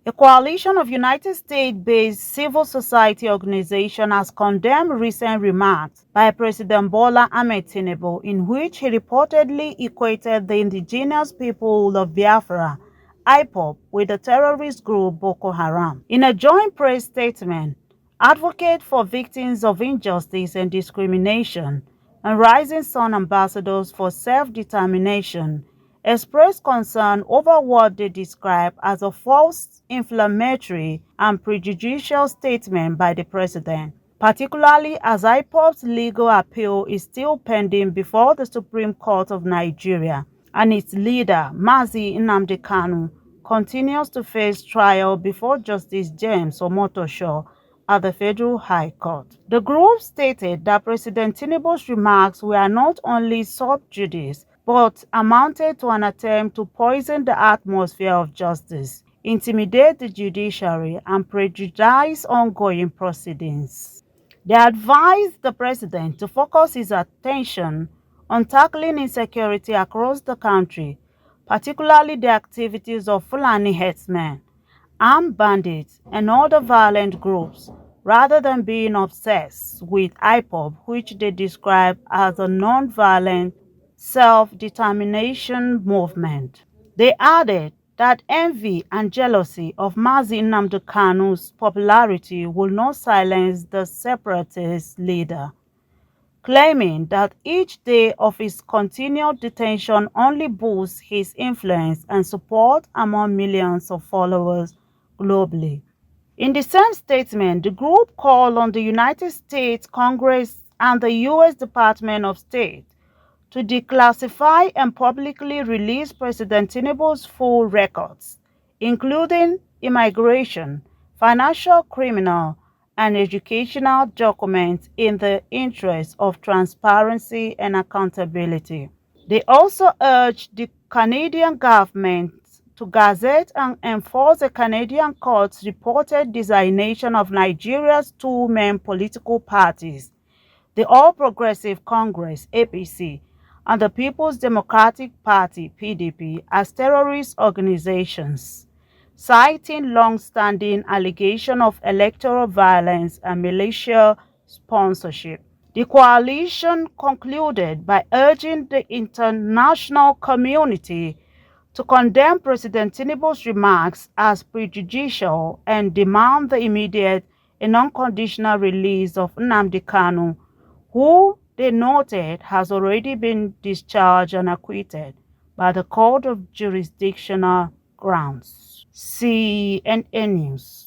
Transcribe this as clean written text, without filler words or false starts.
A coalition of United States-based civil society organizations has condemned recent remarks by President Bola Ahmed Tinubu in which he reportedly equated the Indigenous People of Biafra (IPOB) with the terrorist group Boko Haram. In a joint press statement, advocates for victims of injustice and discrimination and Rising Sun ambassadors for self-determination expressed concern over what they describe as a false, inflammatory, and prejudicial statement by the president, particularly as IPOB's legal appeal is still pending before the Supreme Court of Nigeria, and its leader, Mazi Nnamdi Kanu, continues to face trial before Justice James Omotosho at the Federal High Court. The group stated that President Tinubu's remarks were not only sub judice, but amounted to an attempt to poison the atmosphere of justice, intimidate the judiciary, and prejudice ongoing proceedings. They advised the president to focus his attention on tackling insecurity across the country, particularly the activities of Fulani herdsmen, armed bandits, and other violent groups, rather than being obsessed with IPOB, which they describe as a non-violent self-determination movement. They added that envy and jealousy of Mazi Nnamdi Kanu's popularity will not silence the separatist leader, claiming that each day of his continued detention only boosts his influence and support among millions of followers globally. In the same statement, the group called on the United States Congress and the U.S. Department of State to declassify and publicly release President Tinubu's full records, including immigration, financial, criminal, and educational documents in the interest of transparency and accountability. They also urged the Canadian government to gazette and enforce the Canadian court's reported designation of Nigeria's two main political parties, the All Progressive Congress (APC) and the People's Democratic Party (PDP), as terrorist organizations, citing long-standing allegations of electoral violence and militia sponsorship. The coalition concluded by urging the international community to condemn President Tinubu's remarks as prejudicial and demand the immediate and unconditional release of Nnamdi Kanu, who they noted has already been discharged and acquitted by the Court of Jurisdictional Grounds. CNN News.